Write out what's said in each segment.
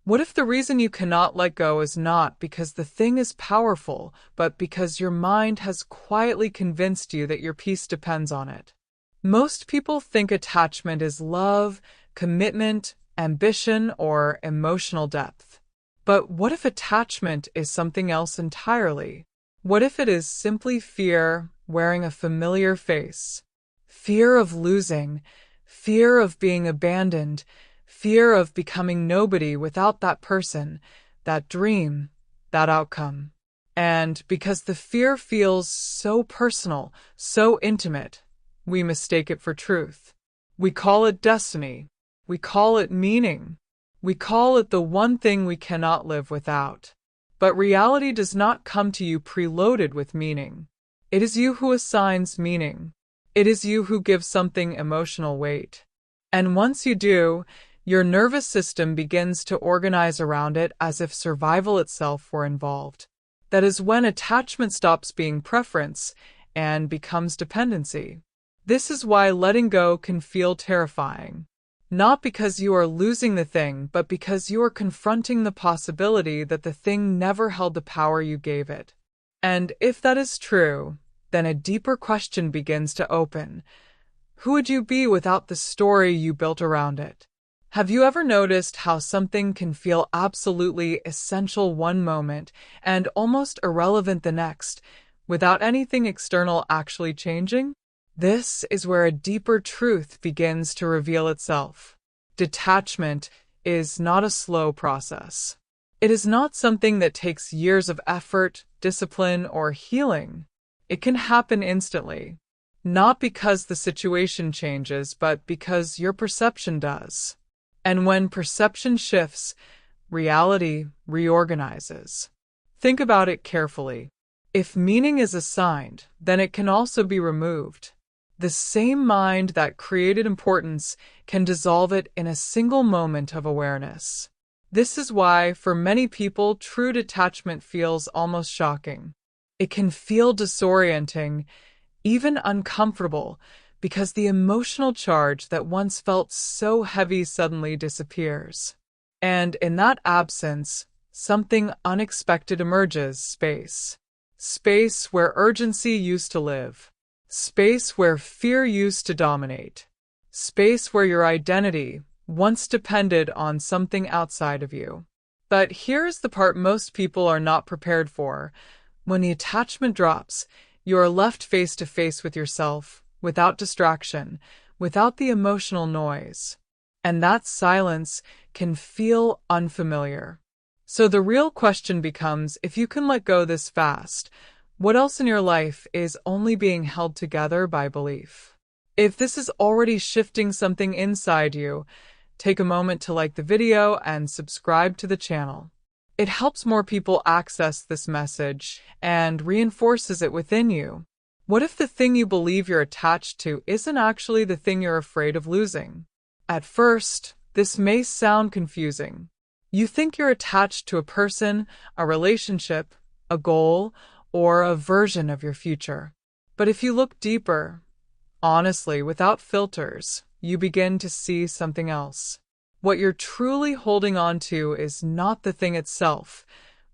What if the reason you cannot let go is not because the thing is powerful, but because your mind has quietly convinced you that your peace depends on it? Most people think attachment is love, commitment, ambition, or emotional depth. But what if attachment is something else entirely? What if it is simply fear wearing a familiar face? Fear of losing, fear of being abandoned, fear of becoming nobody without that person, that dream, that outcome. And because the fear feels so personal, so intimate, we mistake it for truth. We call it destiny. We call it meaning. We call it the one thing we cannot live without. But reality does not come to you preloaded with meaning. It is you who assigns meaning. It is you who gives something emotional weight. And once you do, your nervous system begins to organize around it as if survival itself were involved. That is when attachment stops being preference and becomes dependency. This is why letting go can feel terrifying. Not because you are losing the thing, but because you are confronting the possibility that the thing never held the power you gave it. And if that is true, then a deeper question begins to open. Who would you be without the story you built around it? Have you ever noticed how something can feel absolutely essential one moment and almost irrelevant the next, without anything external actually changing? This is where a deeper truth begins to reveal itself. Detachment is not a slow process. It is not something that takes years of effort, discipline, or healing. It can happen instantly, not because the situation changes, but because your perception does. And when perception shifts, reality reorganizes. Think about it carefully. If meaning is assigned, then it can also be removed. The same mind that created importance can dissolve it in a single moment of awareness. This is why, for many people, true detachment feels almost shocking. It can feel disorienting, even uncomfortable, because the emotional charge that once felt so heavy suddenly disappears. And in that absence, something unexpected emerges: space. Space where urgency used to live. Space where fear used to dominate. Space where your identity once depended on something outside of you. But here's the part most people are not prepared for. When the attachment drops, you are left face to face with yourself, without distraction, without the emotional noise. And that silence can feel unfamiliar. So the real question becomes, if you can let go this fast, what else in your life is only being held together by belief? If this is already shifting something inside you, take a moment to like the video and subscribe to the channel. It helps more people access this message and reinforces it within you. What if the thing you believe you're attached to isn't actually the thing you're afraid of losing? At first, this may sound confusing. You think you're attached to a person, a relationship, a goal, or a version of your future. But if you look deeper, honestly, without filters, you begin to see something else. What you're truly holding on to is not the thing itself,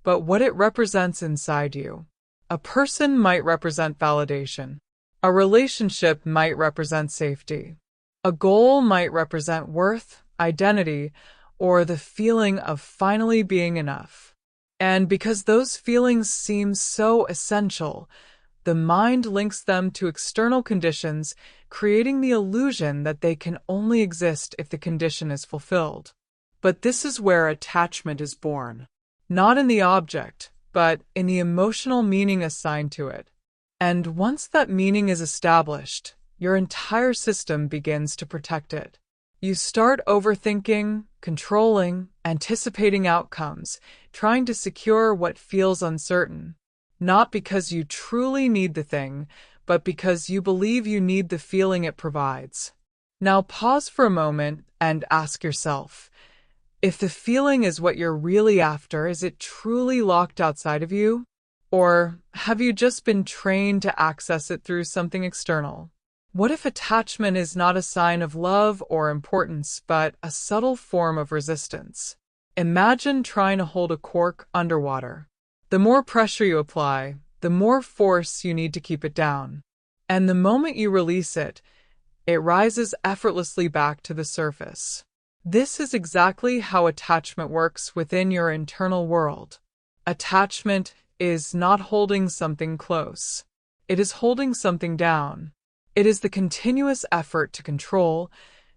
but what it represents inside you. A person might represent validation. A relationship might represent safety. A goal might represent worth, identity, or the feeling of finally being enough. And because those feelings seem so essential, the mind links them to external conditions, creating the illusion that they can only exist if the condition is fulfilled. But this is where attachment is born. Not in the object, but in the emotional meaning assigned to it. And once that meaning is established, your entire system begins to protect it. You start overthinking, controlling, anticipating outcomes, trying to secure what feels uncertain. Not because you truly need the thing, but because you believe you need the feeling it provides. Now pause for a moment and ask yourself, if the feeling is what you're really after, is it truly locked outside of you? Or have you just been trained to access it through something external? What if attachment is not a sign of love or importance, but a subtle form of resistance? Imagine trying to hold a cork underwater. The more pressure you apply, the more force you need to keep it down. And the moment you release it, it rises effortlessly back to the surface. This is exactly how attachment works within your internal world. Attachment is not holding something close. It is holding something down. It is the continuous effort to control,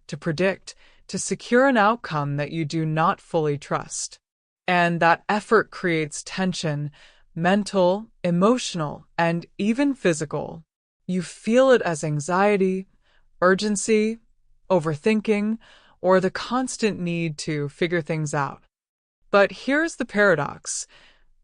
to predict, to secure an outcome that you do not fully trust. And that effort creates tension, mental, emotional, and even physical. You feel it as anxiety, urgency, overthinking, or the constant need to figure things out. But here's the paradox.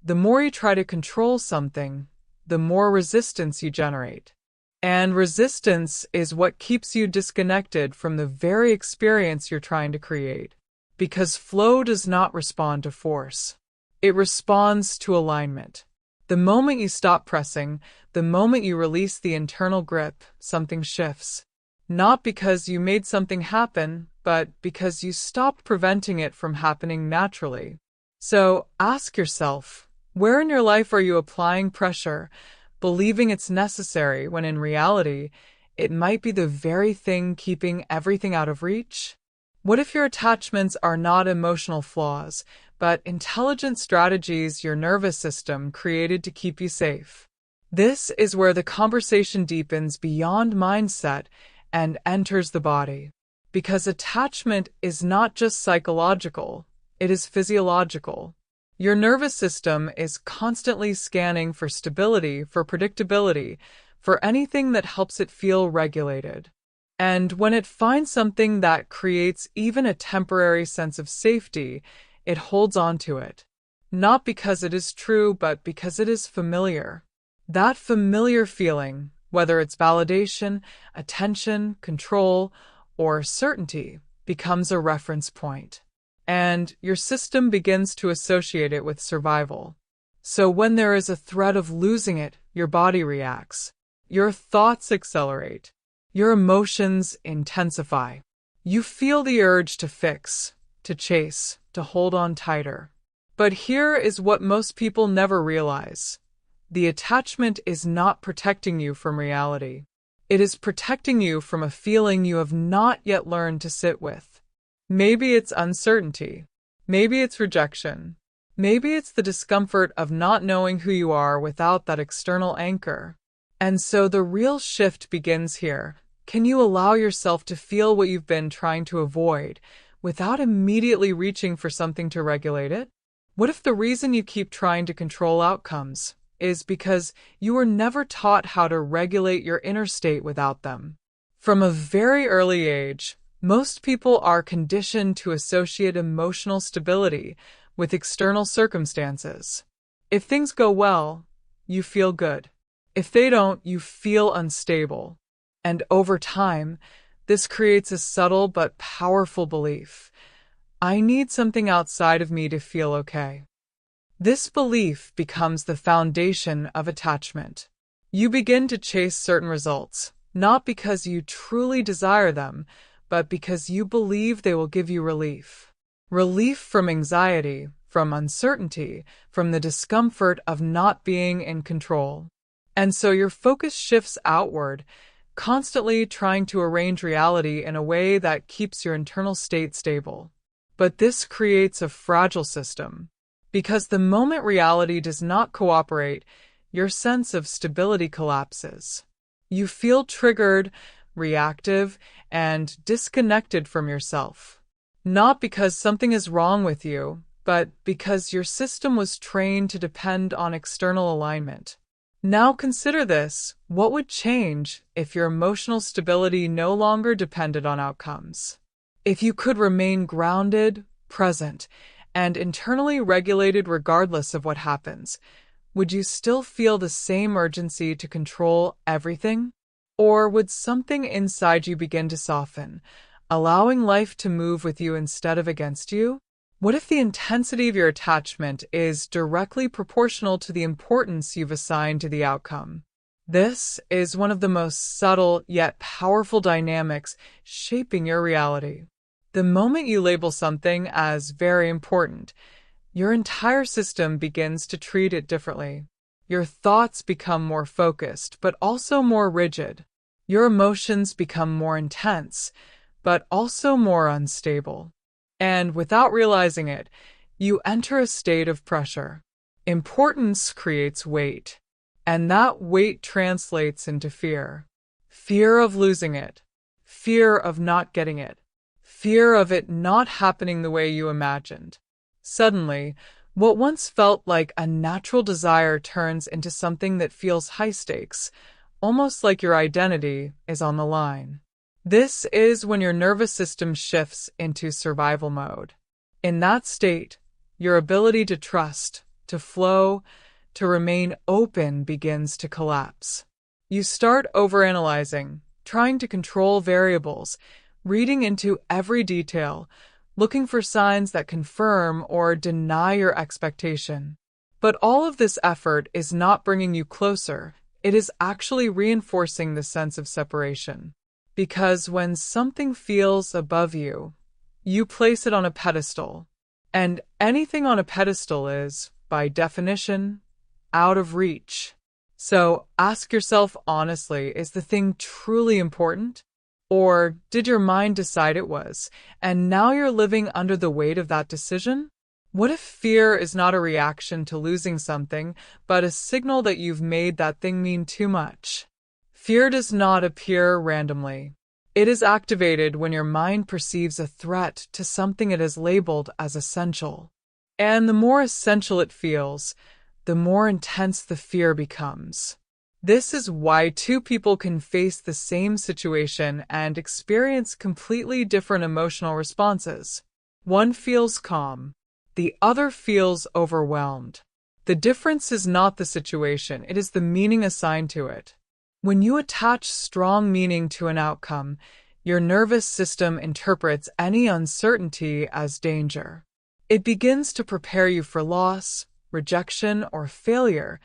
The more you try to control something, the more resistance you generate. And resistance is what keeps you disconnected from the very experience you're trying to create. Because flow does not respond to force. It responds to alignment. The moment you stop pressing, the moment you release the internal grip, something shifts. Not because you made something happen, but because you stopped preventing it from happening naturally. So ask yourself, where in your life are you applying pressure, believing it's necessary when in reality, it might be the very thing keeping everything out of reach? What if your attachments are not emotional flaws, but intelligent strategies your nervous system created to keep you safe? This is where the conversation deepens beyond mindset and enters the body. Because attachment is not just psychological, it is physiological. Your nervous system is constantly scanning for stability, for predictability, for anything that helps it feel regulated. And when it finds something that creates even a temporary sense of safety, it holds on to it. Not because it is true, but because it is familiar. That familiar feeling, whether it's validation, attention, control, or certainty, becomes a reference point. And your system begins to associate it with survival. So when there is a threat of losing it, your body reacts. Your thoughts accelerate. Your emotions intensify. You feel the urge to fix, to chase, to hold on tighter. But here is what most people never realize. The attachment is not protecting you from reality. It is protecting you from a feeling you have not yet learned to sit with. Maybe it's uncertainty. Maybe it's rejection. Maybe it's the discomfort of not knowing who you are without that external anchor. And so the real shift begins here. Can you allow yourself to feel what you've been trying to avoid without immediately reaching for something to regulate it? What if the reason you keep trying to control outcomes is because you were never taught how to regulate your inner state without them? From a very early age, most people are conditioned to associate emotional stability with external circumstances. If things go well, you feel good. If they don't, you feel unstable. And over time, this creates a subtle but powerful belief. I need something outside of me to feel okay. This belief becomes the foundation of attachment. You begin to chase certain results, not because you truly desire them, but because you believe they will give you relief. Relief from anxiety, from uncertainty, from the discomfort of not being in control. And so your focus shifts outward, constantly trying to arrange reality in a way that keeps your internal state stable. But this creates a fragile system, because the moment reality does not cooperate, your sense of stability collapses. You feel triggered, reactive, and disconnected from yourself. Not because something is wrong with you, but because your system was trained to depend on external alignment. Now consider this. What would change if your emotional stability no longer depended on outcomes? If you could remain grounded, present, and internally regulated regardless of what happens, would you still feel the same urgency to control everything? Or would something inside you begin to soften, allowing life to move with you instead of against you? What if the intensity of your attachment is directly proportional to the importance you've assigned to the outcome? This is one of the most subtle yet powerful dynamics shaping your reality. The moment you label something as very important, your entire system begins to treat it differently. Your thoughts become more focused, but also more rigid. Your emotions become more intense, but also more unstable. And without realizing it, you enter a state of pressure. Importance creates weight, and that weight translates into fear. Fear of losing it, fear of not getting it, fear of it not happening the way you imagined. Suddenly, what once felt like a natural desire turns into something that feels high stakes, almost like your identity is on the line. This is when your nervous system shifts into survival mode. In that state, your ability to trust, to flow, to remain open begins to collapse. You start overanalyzing, trying to control variables, reading into every detail, looking for signs that confirm or deny your expectation. But all of this effort is not bringing you closer. It is actually reinforcing the sense of separation. Because when something feels above you, you place it on a pedestal. And anything on a pedestal is, by definition, out of reach. So ask yourself honestly, is the thing truly important? Or did your mind decide it was, and now you're living under the weight of that decision? What if fear is not a reaction to losing something, but a signal that you've made that thing mean too much? Fear does not appear randomly. It is activated when your mind perceives a threat to something it has labeled as essential. And the more essential it feels, the more intense the fear becomes. This is why two people can face the same situation and experience completely different emotional responses. One feels calm, the other feels overwhelmed. The difference is not the situation, it is the meaning assigned to it. When you attach strong meaning to an outcome, your nervous system interprets any uncertainty as danger. It begins to prepare you for loss, rejection, or failure,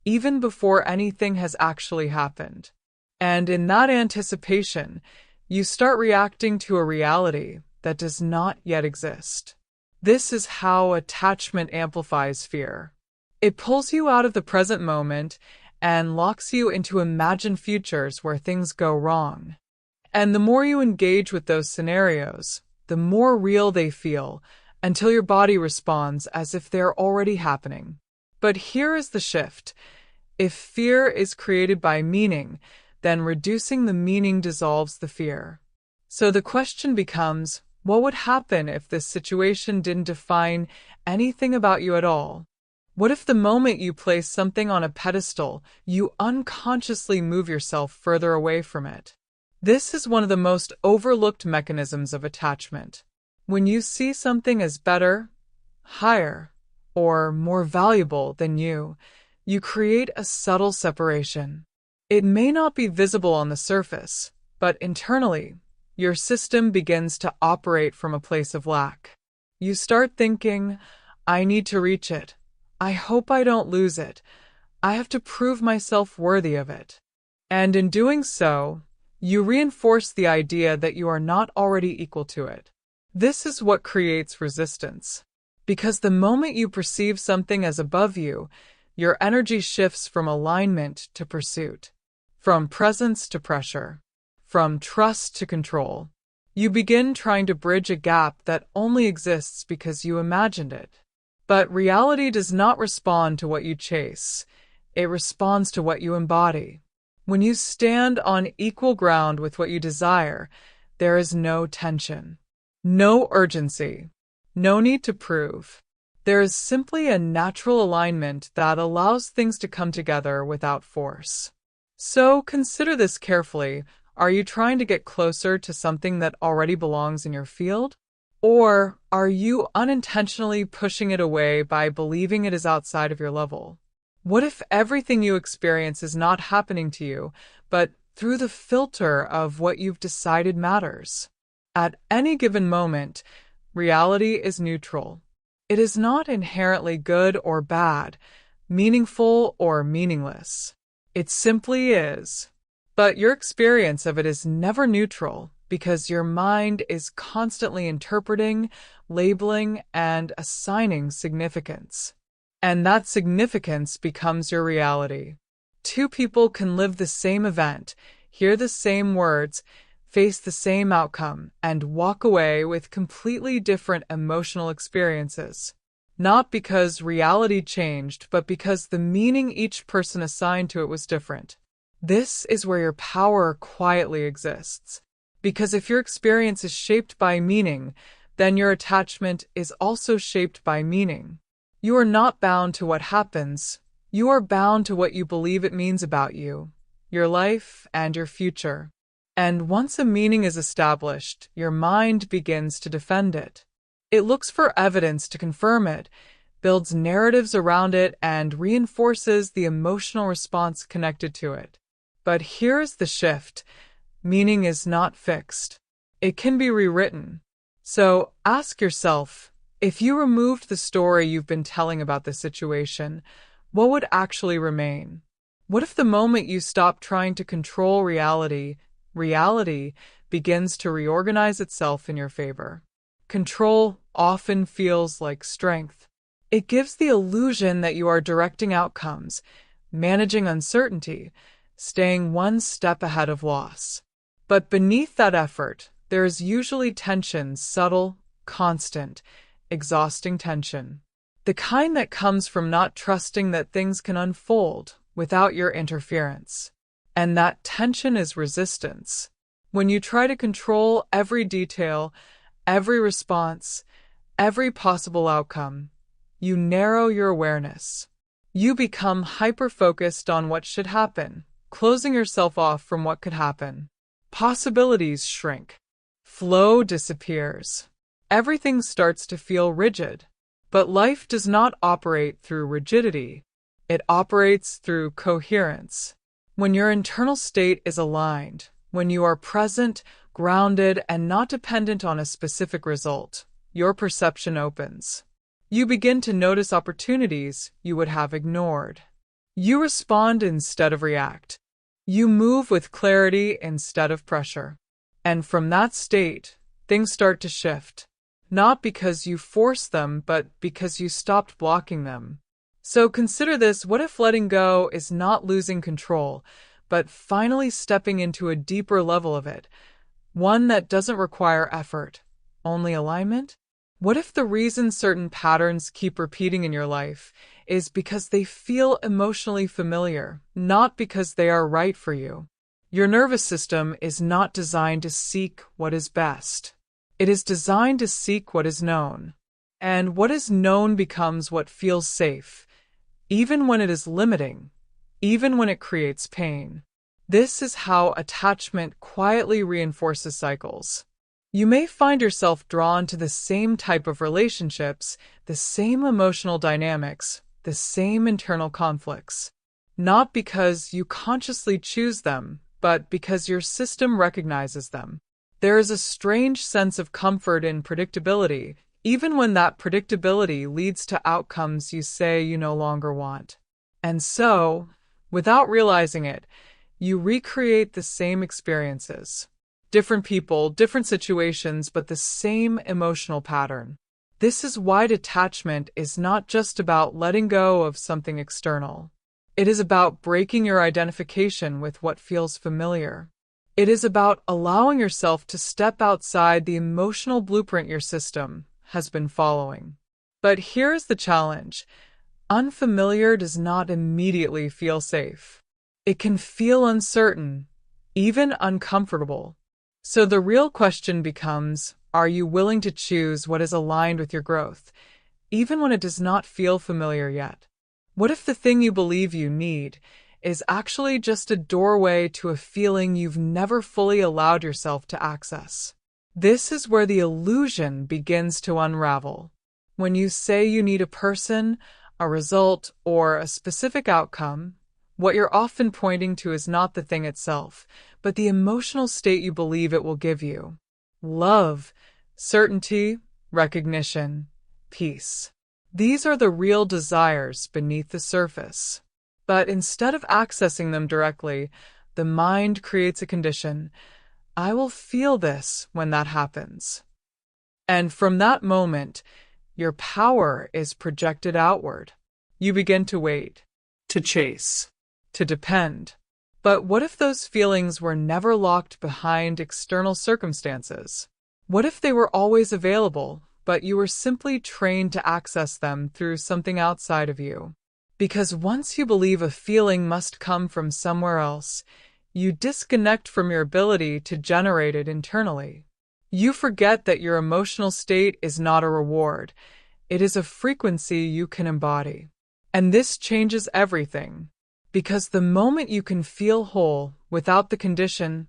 even before anything has actually happened. And in that anticipation, you start reacting to a reality that does not yet exist. This is how attachment amplifies fear. It pulls you out of the present moment and locks you into imagined futures where things go wrong. And the more you engage with those scenarios, the more real they feel, until your body responds as if they're already happening. But here is the shift. If fear is created by meaning, then reducing the meaning dissolves the fear. So the question becomes, what would happen if this situation didn't define anything about you at all? What if the moment you place something on a pedestal, you unconsciously move yourself further away from it? This is one of the most overlooked mechanisms of attachment. When you see something as better, higher, or more valuable than you create a subtle separation. It may not be visible on the surface, but internally, your system begins to operate from a place of lack. You start thinking, I need to reach it. I hope I don't lose it. I have to prove myself worthy of it. And in doing so, you reinforce the idea that you are not already equal to it. This is what creates resistance. Because the moment you perceive something as above you, your energy shifts from alignment to pursuit, from presence to pressure, from trust to control. You begin trying to bridge a gap that only exists because you imagined it. But reality does not respond to what you chase. It responds to what you embody. When you stand on equal ground with what you desire, there is no tension, no urgency, no need to prove. There is simply a natural alignment that allows things to come together without force. So consider this carefully. Are you trying to get closer to something that already belongs in your field? Or are you unintentionally pushing it away by believing it is outside of your level? What if everything you experience is not happening to you, but through the filter of what you've decided matters? At any given moment, reality is neutral. It is not inherently good or bad, meaningful or meaningless. It simply is. But your experience of it is never neutral. because your mind is constantly interpreting, labeling, and assigning significance. And that significance becomes your reality. Two people can live the same event, hear the same words, face the same outcome, and walk away with completely different emotional experiences. Not because reality changed, but because the meaning each person assigned to it was different. This is where your power quietly exists. Because if your experience is shaped by meaning, then your attachment is also shaped by meaning. You are not bound to what happens. You are bound to what you believe it means about you, your life, and your future. And once a meaning is established, your mind begins to defend it. It looks for evidence to confirm it, builds narratives around it, and reinforces the emotional response connected to it. But here's the shift. Meaning is not fixed. It can be rewritten. So ask yourself, if you removed the story you've been telling about the situation, what would actually remain? What if the moment you stop trying to control reality, reality begins to reorganize itself in your favor? Control often feels like strength. It gives the illusion that you are directing outcomes, managing uncertainty, staying one step ahead of loss. But beneath that effort, there is usually tension, subtle, constant, exhausting tension. The kind that comes from not trusting that things can unfold without your interference. And that tension is resistance. When you try to control every detail, every response, every possible outcome, you narrow your awareness. You become hyper-focused on what should happen, closing yourself off from what could happen. Possibilities shrink. Flow disappears. Everything starts to feel rigid. But life does not operate through rigidity. It operates through coherence. When your internal state is aligned, when you are present, grounded, and not dependent on a specific result, your perception opens. You begin to notice opportunities you would have ignored. You respond instead of react. You move with clarity instead of pressure. And from that state, things start to shift. Not because you force them, but because you stopped blocking them. So consider this: what if letting go is not losing control, but finally stepping into a deeper level of it, one that doesn't require effort, only alignment? What if the reason certain patterns keep repeating in your life is because they feel emotionally familiar, not because they are right for you? Your nervous system is not designed to seek what is best. It is designed to seek what is known. And what is known becomes what feels safe, even when it is limiting, even when it creates pain. This is how attachment quietly reinforces cycles. You may find yourself drawn to the same type of relationships, the same emotional dynamics, the same internal conflicts. Not because you consciously choose them, but because your system recognizes them. There is a strange sense of comfort in predictability, even when that predictability leads to outcomes you say you no longer want. And so, without realizing it, you recreate the same experiences. Different people, different situations, but the same emotional pattern. This is why detachment is not just about letting go of something external. It is about breaking your identification with what feels familiar. It is about allowing yourself to step outside the emotional blueprint your system has been following. But here's the challenge. Unfamiliar does not immediately feel safe. It can feel uncertain, even uncomfortable. So the real question becomes, are you willing to choose what is aligned with your growth, even when it does not feel familiar yet? What if the thing you believe you need is actually just a doorway to a feeling you've never fully allowed yourself to access? This is where the illusion begins to unravel. When you say you need a person, a result, or a specific outcome, what you're often pointing to is not the thing itself, but the emotional state you believe it will give you. Love, certainty, recognition, peace. These are the real desires beneath the surface. But instead of accessing them directly, the mind creates a condition, I will feel this when that happens. And from that moment, your power is projected outward. You begin to wait, to chase, to depend. But what if those feelings were never locked behind external circumstances? What if they were always available, but you were simply trained to access them through something outside of you? Because once you believe a feeling must come from somewhere else, you disconnect from your ability to generate it internally. You forget that your emotional state is not a reward. It is a frequency you can embody. And this changes everything. Because the moment you can feel whole without the condition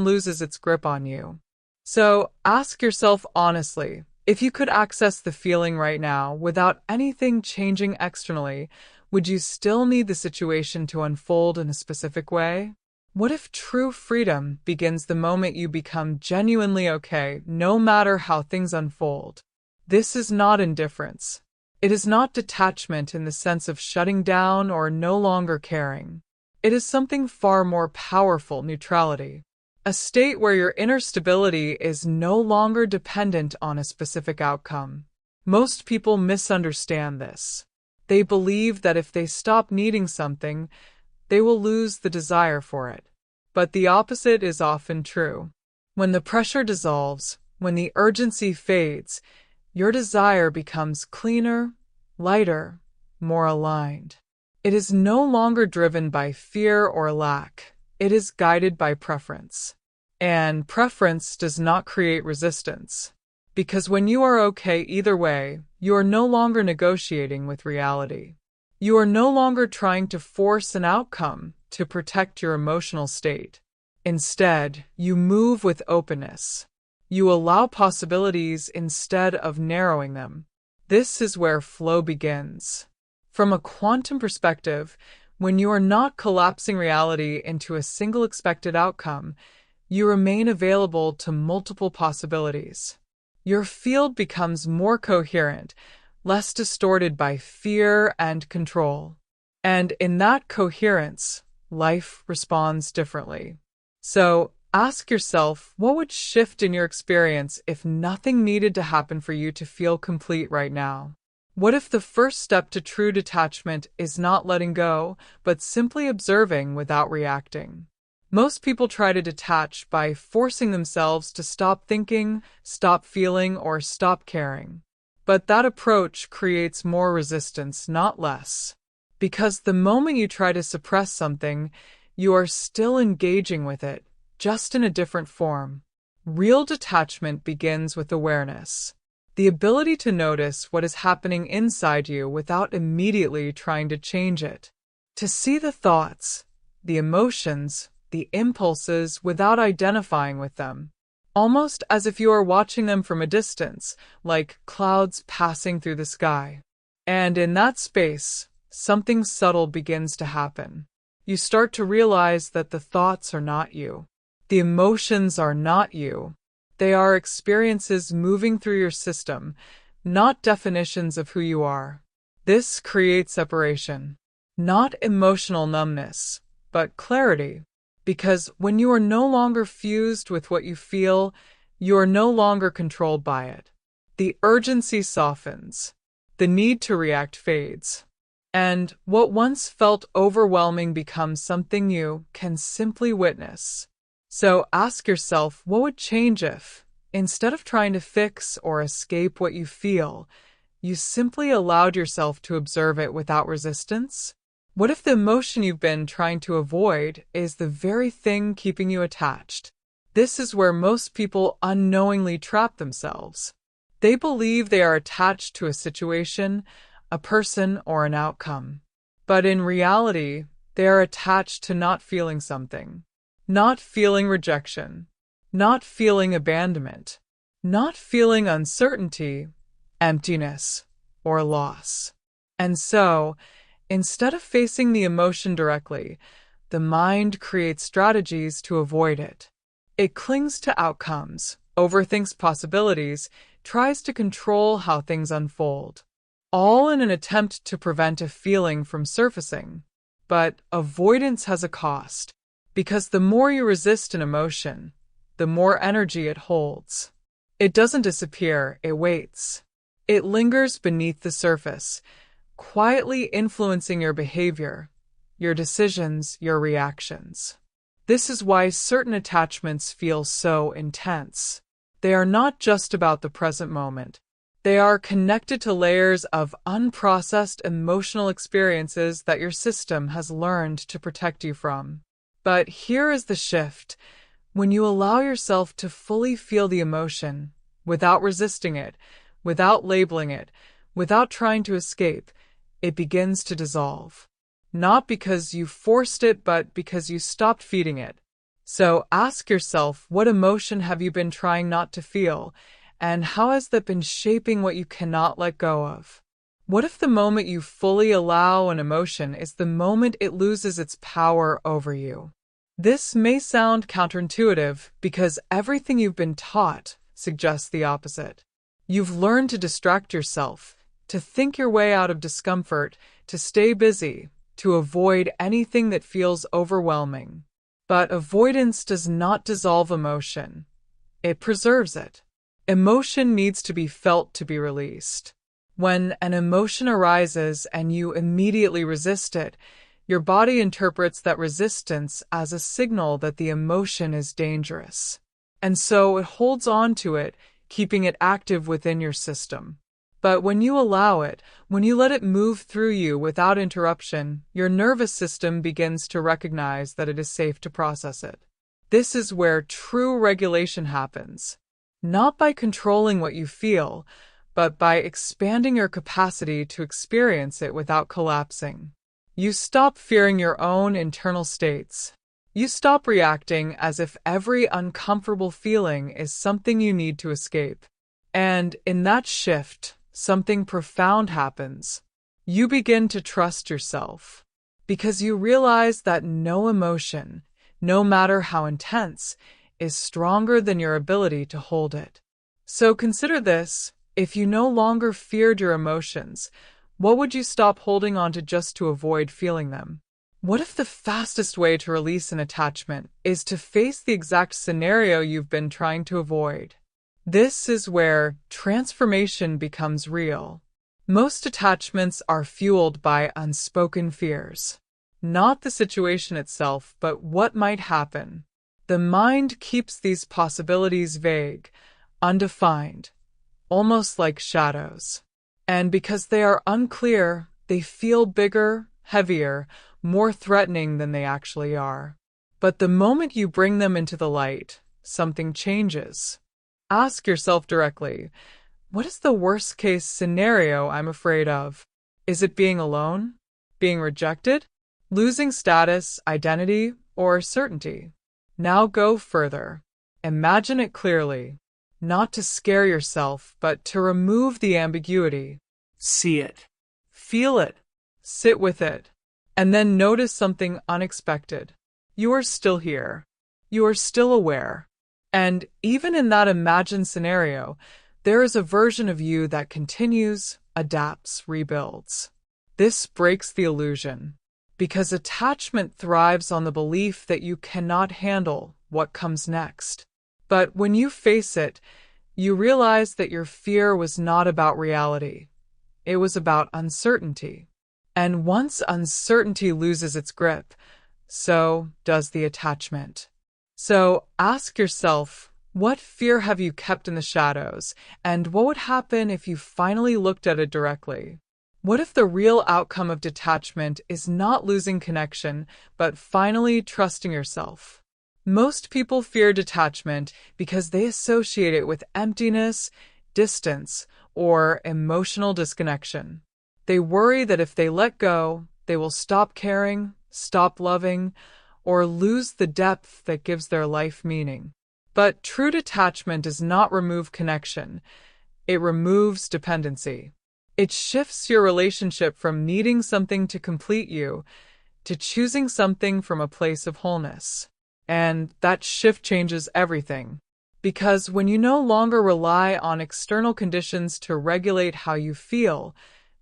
loses its grip on you. So ask yourself honestly, if you could access the feeling right now without anything changing externally, would you still need the situation to unfold in a specific way? What if true freedom begins the moment you become genuinely okay, no matter how things unfold? This is not indifference. It is not detachment in the sense of shutting down or no longer caring. It is something far more powerful: neutrality. A state where your inner stability is no longer dependent on a specific outcome. Most people misunderstand this. They believe that if they stop needing something, they will lose the desire for it. But the opposite is often true. When the pressure dissolves, when the urgency fades, your desire becomes cleaner, lighter, more aligned. It is no longer driven by fear or lack. It is guided by preference. And preference does not create resistance. Because when you are okay either way, you are no longer negotiating with reality. You are no longer trying to force an outcome to protect your emotional state. Instead, you move with openness. You allow possibilities instead of narrowing them. This is where flow begins. From a quantum perspective, when you are not collapsing reality into a single expected outcome, you remain available to multiple possibilities. Your field becomes more coherent, less distorted by fear and control. And in that coherence, life responds differently. So, ask yourself, what would shift in your experience if nothing needed to happen for you to feel complete right now? What if the first step to true detachment is not letting go, but simply observing without reacting? Most people try to detach by forcing themselves to stop thinking, stop feeling, or stop caring. But that approach creates more resistance, not less. Because the moment you try to suppress something, you are still engaging with it, just in a different form. Real detachment begins with awareness. The ability to notice what is happening inside you without immediately trying to change it. To see the thoughts, the emotions, the impulses without identifying with them. Almost as if you are watching them from a distance, like clouds passing through the sky. And in that space, something subtle begins to happen. You start to realize that the thoughts are not you. The emotions are not you. They are experiences moving through your system, not definitions of who you are. This creates separation. Not emotional numbness, but clarity. Because when you are no longer fused with what you feel, you are no longer controlled by it. The urgency softens. The need to react fades. And what once felt overwhelming becomes something you can simply witness. So ask yourself, what would change if, instead of trying to fix or escape what you feel, you simply allowed yourself to observe it without resistance? What if the emotion you've been trying to avoid is the very thing keeping you attached? This is where most people unknowingly trap themselves. They believe they are attached to a situation, a person, or an outcome. But in reality, they are attached to not feeling something. Not feeling rejection. Not feeling abandonment. Not feeling uncertainty, emptiness, or loss. And so, instead of facing the emotion directly, the mind creates strategies to avoid it. It clings to outcomes, overthinks possibilities, tries to control how things unfold, all in an attempt to prevent a feeling from surfacing. But avoidance has a cost, because the more you resist an emotion, the more energy it holds. It doesn't disappear, it waits. It lingers beneath the surface, quietly influencing your behavior, your decisions, your reactions. This is why certain attachments feel so intense. They are not just about the present moment. They are connected to layers of unprocessed emotional experiences that your system has learned to protect you from. But here is the shift. When you allow yourself to fully feel the emotion, without resisting it, without labeling it, without trying to escape, it begins to dissolve. Not because you forced it, but because you stopped feeding it. So ask yourself, what emotion have you been trying not to feel, and how has that been shaping what you cannot let go of? What if the moment you fully allow an emotion is the moment it loses its power over you? This may sound counterintuitive because everything you've been taught suggests the opposite. You've learned to distract yourself, to think your way out of discomfort, to stay busy, to avoid anything that feels overwhelming. But avoidance does not dissolve emotion. It preserves it. Emotion needs to be felt to be released. When an emotion arises and you immediately resist it, your body interprets that resistance as a signal that the emotion is dangerous. And so it holds on to it, keeping it active within your system. But when you allow it, when you let it move through you without interruption, your nervous system begins to recognize that it is safe to process it. This is where true regulation happens. Not by controlling what you feel, but by expanding your capacity to experience it without collapsing. You stop fearing your own internal states. You stop reacting as if every uncomfortable feeling is something you need to escape. And in that shift, something profound happens. You begin to trust yourself, because you realize that no emotion, no matter how intense, is stronger than your ability to hold it. So consider this: if you no longer feared your emotions, what would you stop holding on to just to avoid feeling them? What if the fastest way to release an attachment is to face the exact scenario you've been trying to avoid? This is where transformation becomes real. Most attachments are fueled by unspoken fears. Not the situation itself, but what might happen. The mind keeps these possibilities vague, undefined, almost like shadows. And because they are unclear, they feel bigger, heavier, more threatening than they actually are. But the moment you bring them into the light, something changes. Ask yourself directly, what is the worst-case scenario I'm afraid of? Is it being alone? Being rejected? Losing status, identity, or certainty? Now go further. Imagine it clearly. Not to scare yourself, but to remove the ambiguity. See it. Feel it. Sit with it. And then notice something unexpected. You are still here. You are still aware. And even in that imagined scenario, there is a version of you that continues, adapts, rebuilds. This breaks the illusion, because attachment thrives on the belief that you cannot handle what comes next. But when you face it, you realize that your fear was not about reality. It was about uncertainty. And once uncertainty loses its grip, so does the attachment. So ask yourself, what fear have you kept in the shadows, and what would happen if you finally looked at it directly? What if the real outcome of detachment is not losing connection, but finally trusting yourself? Most people fear detachment because they associate it with emptiness, distance, or emotional disconnection. They worry that if they let go, they will stop caring, stop loving, or lose the depth that gives their life meaning. But true detachment does not remove connection. It removes dependency. It shifts your relationship from needing something to complete you to choosing something from a place of wholeness. And that shift changes everything. Because when you no longer rely on external conditions to regulate how you feel,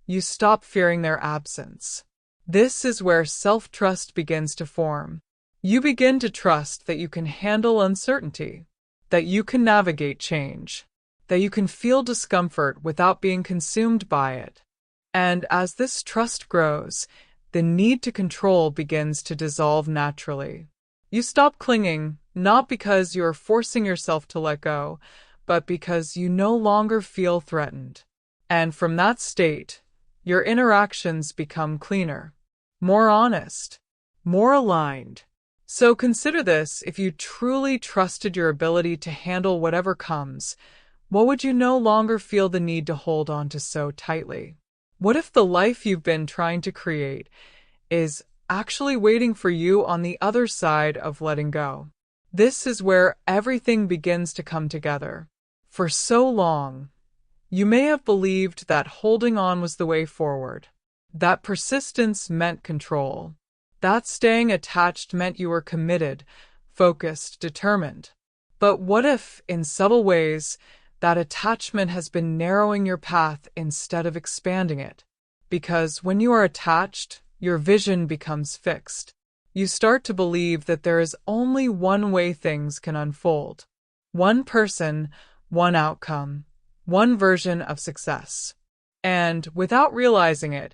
you stop fearing their absence. This is where self-trust begins to form. You begin to trust that you can handle uncertainty, that you can navigate change, that you can feel discomfort without being consumed by it. And as this trust grows, the need to control begins to dissolve naturally. You stop clinging, not because you are forcing yourself to let go, but because you no longer feel threatened. And from that state, your interactions become cleaner, more honest, more aligned. So consider this: if you truly trusted your ability to handle whatever comes, what would you no longer feel the need to hold on to so tightly? What if the life you've been trying to create is actually waiting for you on the other side of letting go? This is where everything begins to come together. For so long, you may have believed that holding on was the way forward, that persistence meant control, that staying attached meant you were committed, focused, determined. But what if, in subtle ways, that attachment has been narrowing your path instead of expanding it? Because when you are attached, your vision becomes fixed. You start to believe that there is only one way things can unfold. One person, one outcome, one version of success. And without realizing it,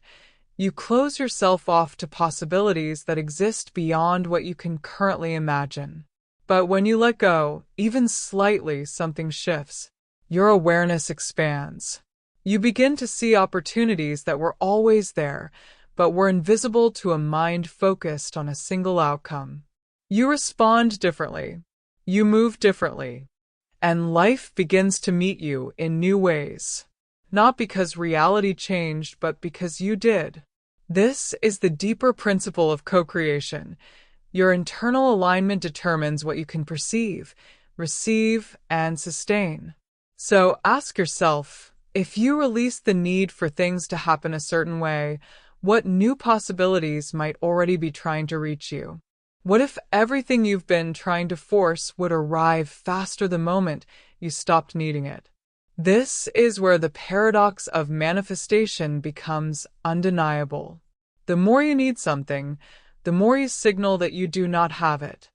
you close yourself off to possibilities that exist beyond what you can currently imagine. But when you let go, even slightly, something shifts. Your awareness expands. You begin to see opportunities that were always there, but were invisible to a mind focused on a single outcome. You respond differently. You move differently. And life begins to meet you in new ways. Not because reality changed, but because you did. This is the deeper principle of co-creation. Your internal alignment determines what you can perceive, receive, and sustain. So ask yourself, if you release the need for things to happen a certain way, what new possibilities might already be trying to reach you? What if everything you've been trying to force would arrive faster the moment you stopped needing it? This is where the paradox of manifestation becomes undeniable. The more you need something, the more you signal that you do not have it.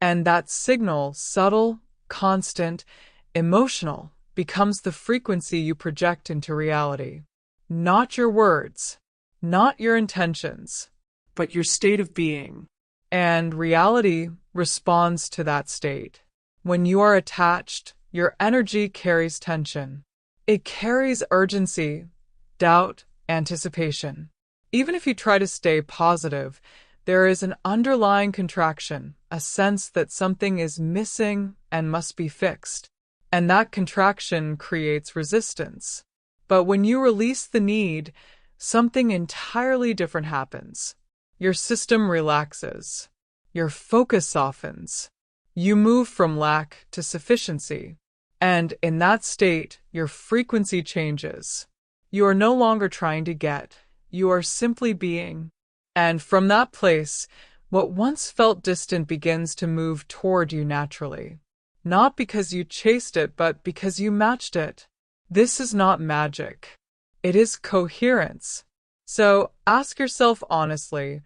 And that signal, subtle, constant, emotional, becomes the frequency you project into reality. Not your words, not your intentions, but your state of being. And reality responds to that state. When you are attached, your energy carries tension. It carries urgency, doubt, anticipation. Even if you try to stay positive, there is an underlying contraction, a sense that something is missing and must be fixed. And that contraction creates resistance. But when you release the need, something entirely different happens. Your system relaxes. Your focus softens. You move from lack to sufficiency. And in that state, your frequency changes. You are no longer trying to get. You are simply being. And from that place, what once felt distant begins to move toward you naturally. Not because you chased it, but because you matched it. This is not magic. It is coherence. So ask yourself honestly,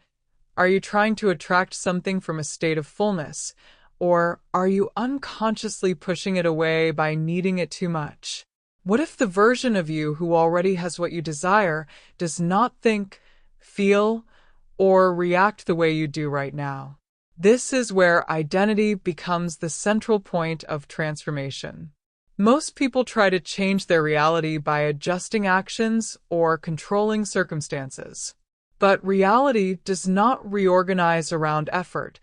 are you trying to attract something from a state of fullness, or are you unconsciously pushing it away by needing it too much? What if the version of you who already has what you desire does not think, feel, or react the way you do right now? This is where identity becomes the central point of transformation. Most people try to change their reality by adjusting actions or controlling circumstances. But reality does not reorganize around effort.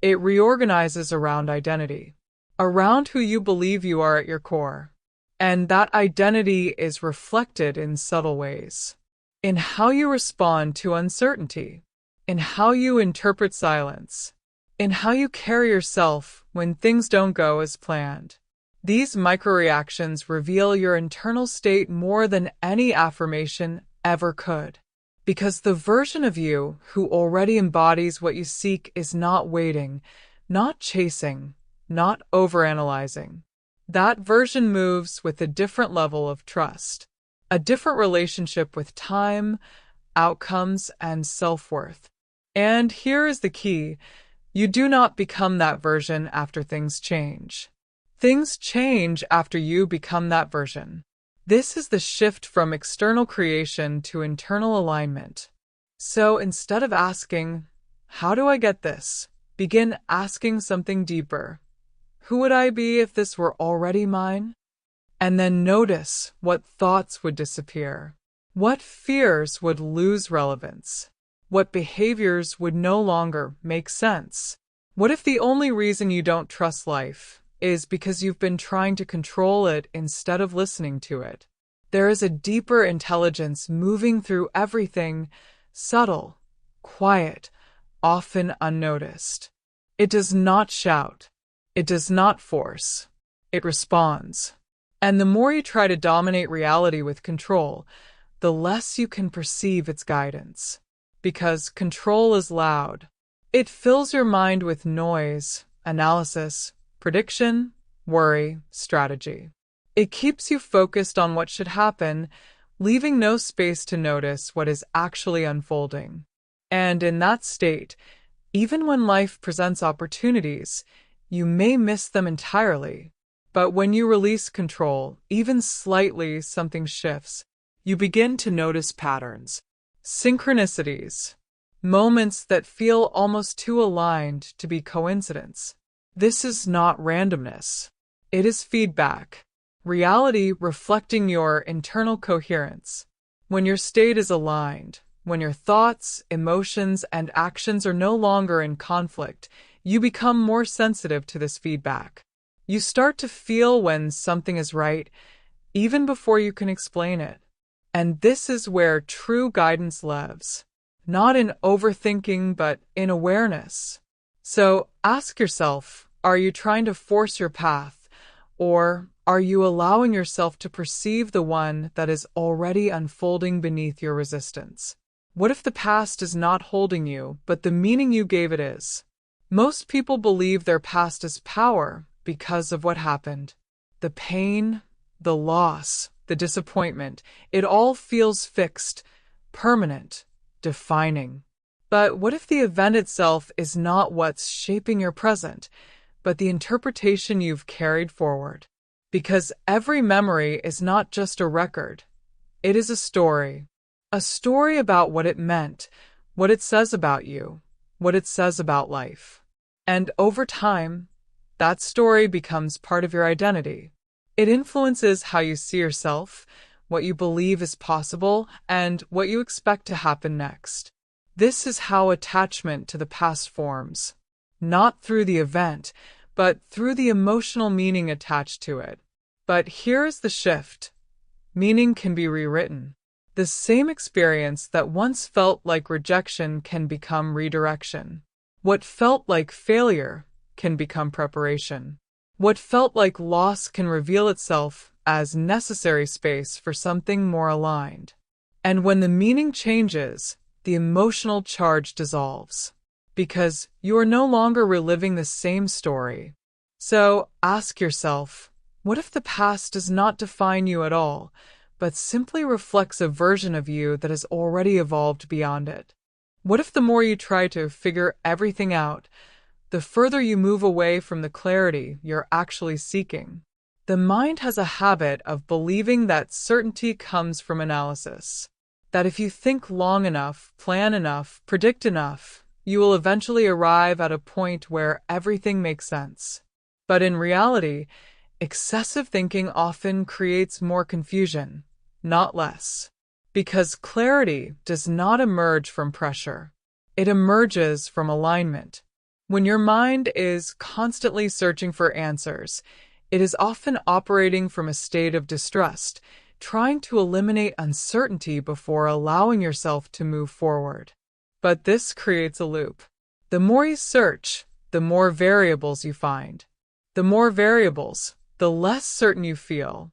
It reorganizes around identity, around who you believe you are at your core. And that identity is reflected in subtle ways. In how you respond to uncertainty, in how you interpret silence, in how you carry yourself when things don't go as planned. These microreactions reveal your internal state more than any affirmation ever could. Because the version of you who already embodies what you seek is not waiting, not chasing, not overanalyzing. That version moves with a different level of trust, a different relationship with time, outcomes, and self-worth. And here is the key: you do not become that version after things change. Things change after you become that version. This is the shift from external creation to internal alignment. So instead of asking, "How do I get this?" begin asking something deeper. Who would I be if this were already mine? And then notice what thoughts would disappear, what fears would lose relevance, what behaviors would no longer make sense. What if the only reason you don't trust life is because you've been trying to control it instead of listening to it? There is a deeper intelligence moving through everything, subtle, quiet, often unnoticed. It does not shout. It does not force. It responds. And the more you try to dominate reality with control, the less you can perceive its guidance. Because control is loud. It fills your mind with noise, analysis, prediction, worry, strategy. It keeps you focused on what should happen, leaving no space to notice what is actually unfolding. And in that state, even when life presents opportunities, you may miss them entirely. But when you release control, even slightly, something shifts. You begin to notice patterns, synchronicities, moments that feel almost too aligned to be coincidence. This is not randomness. It is feedback. Reality reflecting your internal coherence. When your state is aligned, when your thoughts, emotions, and actions are no longer in conflict, you become more sensitive to this feedback. You start to feel when something is right, even before you can explain it. And this is where true guidance lives, not in overthinking, but in awareness. So ask yourself, are you trying to force your path, or are you allowing yourself to perceive the one that is already unfolding beneath your resistance? What if the past is not holding you, but the meaning you gave it is? Most people believe their past is power because of what happened. The pain, the loss, the disappointment, it all feels fixed, permanent, defining. But what if the event itself is not what's shaping your present, but the interpretation you've carried forward? Because every memory is not just a record, it is a story. A story about what it meant, what it says about you, what it says about life. And over time, that story becomes part of your identity. It influences how you see yourself, what you believe is possible, and what you expect to happen next. This is how attachment to the past forms, not through the event, but through the emotional meaning attached to it. But here is the shift. Meaning can be rewritten. The same experience that once felt like rejection can become redirection. What felt like failure can become preparation. What felt like loss can reveal itself as necessary space for something more aligned. And when the meaning changes, the emotional charge dissolves. Because you are no longer reliving the same story. So ask yourself, what if the past does not define you at all, but simply reflects a version of you that has already evolved beyond it? What if the more you try to figure everything out, the further you move away from the clarity you're actually seeking? The mind has a habit of believing that certainty comes from analysis. That if you think long enough, plan enough, predict enough, you will eventually arrive at a point where everything makes sense. But in reality, excessive thinking often creates more confusion, not less. Because clarity does not emerge from pressure. It emerges from alignment. When your mind is constantly searching for answers, it is often operating from a state of distrust, trying to eliminate uncertainty before allowing yourself to move forward. But this creates a loop. The more you search, the more variables you find. The more variables, the less certain you feel.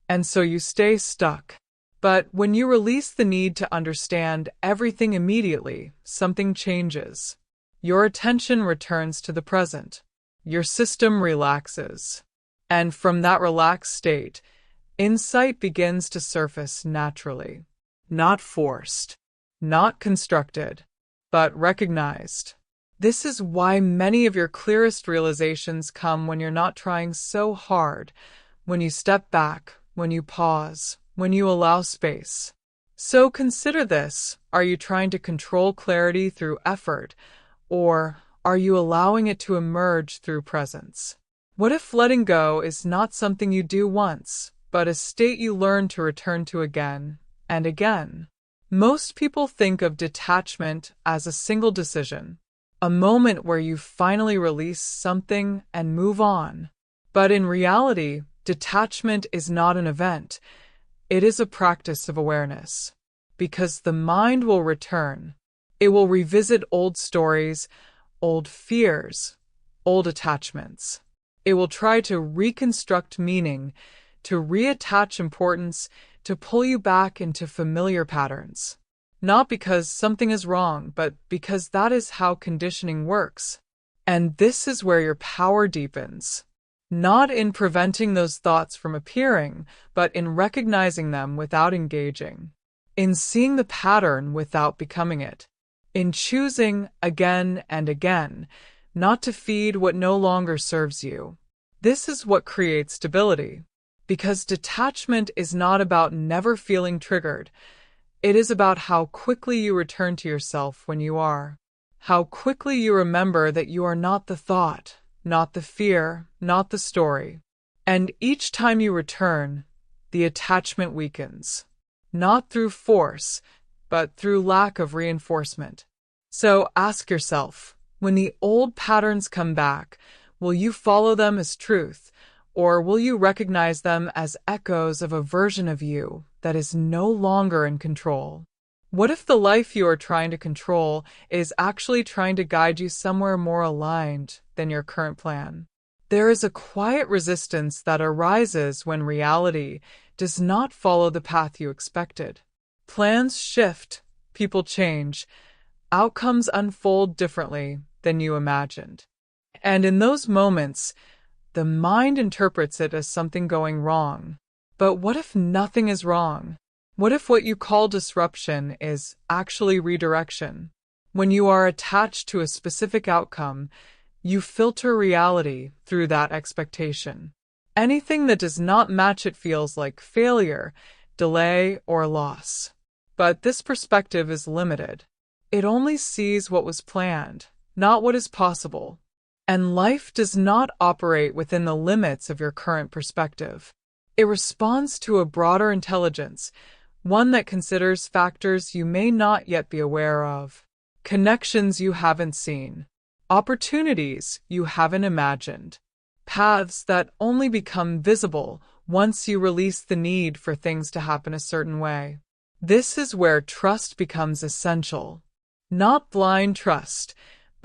And so you stay stuck. But when you release the need to understand everything immediately, something changes. Your attention returns to the present. Your system relaxes. And from that relaxed state, insight begins to surface naturally. Not forced, not constructed, but recognized. This is why many of your clearest realizations come when you're not trying so hard, when you step back, when you pause, when you allow space. So consider this. Are you trying to control clarity through effort, or are you allowing it to emerge through presence? What if letting go is not something you do once, but a state you learn to return to again and again? Most people think of detachment as a single decision, a moment where you finally release something and move on. But in reality, detachment is not an event. It is a practice of awareness. Because the mind will return. It will revisit old stories, old fears, old attachments. It will try to reconstruct meaning, to reattach importance, to pull you back into familiar patterns. Not because something is wrong, but because that is how conditioning works. And this is where your power deepens. Not in preventing those thoughts from appearing, but in recognizing them without engaging. In seeing the pattern without becoming it. In choosing again and again not to feed what no longer serves you. This is what creates stability. Because detachment is not about never feeling triggered. It is about how quickly you return to yourself when you are. How quickly you remember that you are not the thought, not the fear, not the story. And each time you return, the attachment weakens. Not through force, but through lack of reinforcement. So ask yourself, when the old patterns come back, will you follow them as truth, or will you recognize them as echoes of a version of you that is no longer in control? What if the life you are trying to control is actually trying to guide you somewhere more aligned than your current plan? There is a quiet resistance that arises when reality does not follow the path you expected. Plans shift, people change, outcomes unfold differently than you imagined. And in those moments, the mind interprets it as something going wrong. But what if nothing is wrong? What if what you call disruption is actually redirection? When you are attached to a specific outcome, you filter reality through that expectation. Anything that does not match it feels like failure, delay, or loss. But this perspective is limited. It only sees what was planned, not what is possible. And life does not operate within the limits of your current perspective. It responds to a broader intelligence, one that considers factors you may not yet be aware of, connections you haven't seen, opportunities you haven't imagined, paths that only become visible once you release the need for things to happen a certain way. This is where trust becomes essential. Not blind trust,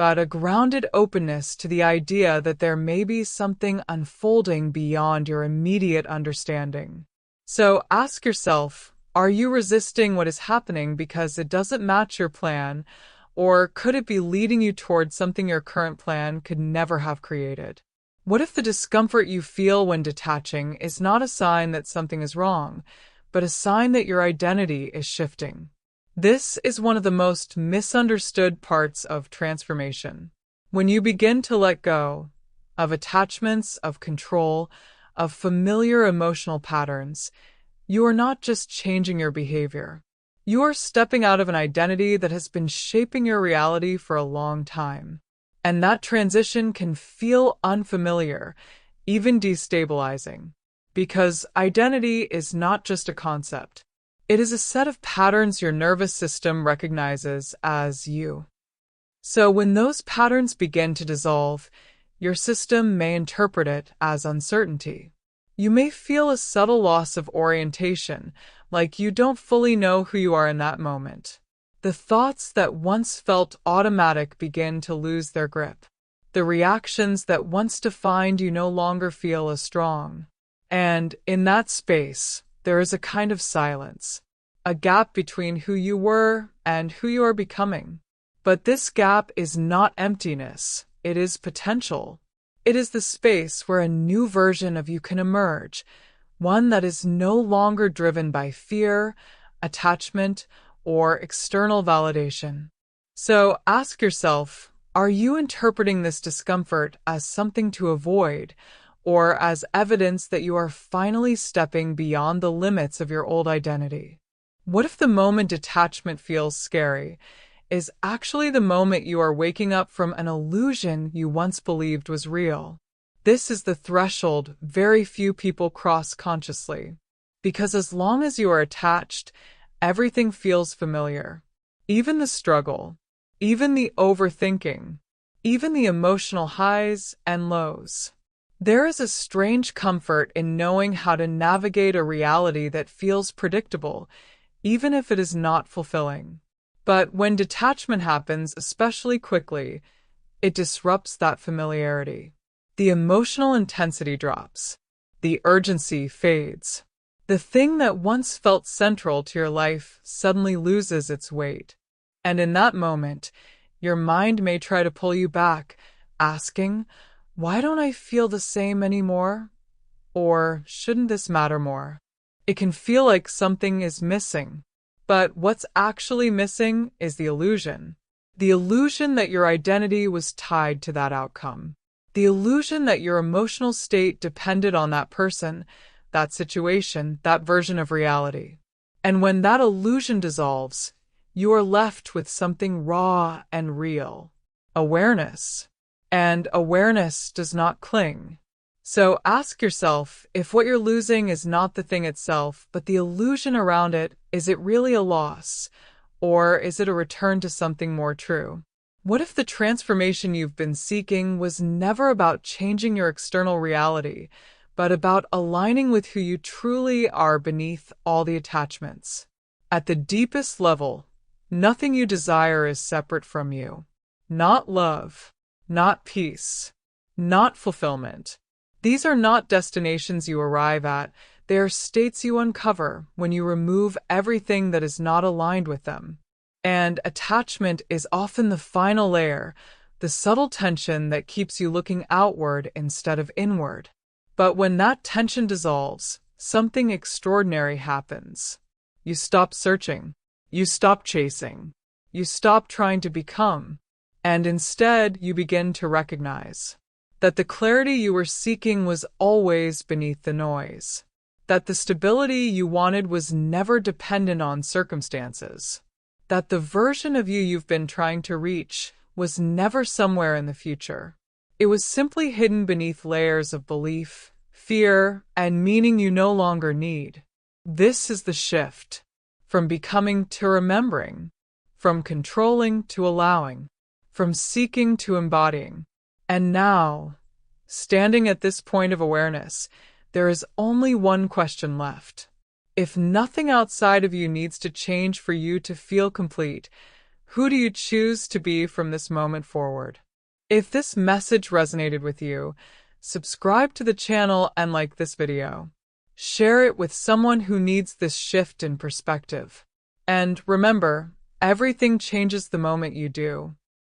but a grounded openness to the idea that there may be something unfolding beyond your immediate understanding. So ask yourself, are you resisting what is happening because it doesn't match your plan, or could it be leading you towards something your current plan could never have created? What if the discomfort you feel when detaching is not a sign that something is wrong, but a sign that your identity is shifting? This is one of the most misunderstood parts of transformation. When you begin to let go of attachments, of control, of familiar emotional patterns, you are not just changing your behavior. You are stepping out of an identity that has been shaping your reality for a long time. And that transition can feel unfamiliar, even destabilizing. Because identity is not just a concept. It is a set of patterns your nervous system recognizes as you. So when those patterns begin to dissolve, your system may interpret it as uncertainty. You may feel a subtle loss of orientation, like you don't fully know who you are in that moment. The thoughts that once felt automatic begin to lose their grip. The reactions that once defined you no longer feel as strong. And in that space, there is a kind of silence, a gap between who you were and who you are becoming. But this gap is not emptiness, it is potential. It is the space where a new version of you can emerge, one that is no longer driven by fear, attachment, or external validation. So ask yourself, Are you interpreting this discomfort as something to avoid, or as evidence that you are finally stepping beyond the limits of your old identity? What if the moment detachment feels scary is actually the moment you are waking up from an illusion you once believed was real? This is the threshold very few people cross consciously, because as long as you are attached, everything feels familiar. Even the struggle, even the overthinking, even the emotional highs and lows. There is a strange comfort in knowing how to navigate a reality that feels predictable, even if it is not fulfilling. But when detachment happens, especially quickly, it disrupts that familiarity. The emotional intensity drops. The urgency fades. The thing that once felt central to your life suddenly loses its weight. And in that moment, your mind may try to pull you back, asking, "Why don't I feel the same anymore?" Or, "Shouldn't this matter more?" It can feel like something is missing. But what's actually missing is the illusion. The illusion that your identity was tied to that outcome. The illusion that your emotional state depended on that person, that situation, that version of reality. And when that illusion dissolves, you are left with something raw and real. Awareness. And awareness does not cling. So ask yourself, if what you're losing is not the thing itself, but the illusion around it, is it really a loss? Or is it a return to something more true? What if the transformation you've been seeking was never about changing your external reality, but about aligning with who you truly are beneath all the attachments? At the deepest level, nothing you desire is separate from you. Not love, not peace, not fulfillment. These are not destinations you arrive at, they are states you uncover when you remove everything that is not aligned with them. And attachment is often the final layer, the subtle tension that keeps you looking outward instead of inward. But when that tension dissolves, something extraordinary happens. You stop searching. You stop chasing. You stop trying to become. And instead, you begin to recognize that the clarity you were seeking was always beneath the noise. That the stability you wanted was never dependent on circumstances. That the version of you you've been trying to reach was never somewhere in the future. It was simply hidden beneath layers of belief, fear, and meaning you no longer need. This is the shift. From becoming to remembering, from controlling to allowing, from seeking to embodying. And now, standing at this point of awareness, there is only one question left. If nothing outside of you needs to change for you to feel complete, who do you choose to be from this moment forward? If this message resonated with you, subscribe to the channel and like this video. Share it with someone who needs this shift in perspective. And remember, everything changes the moment you do.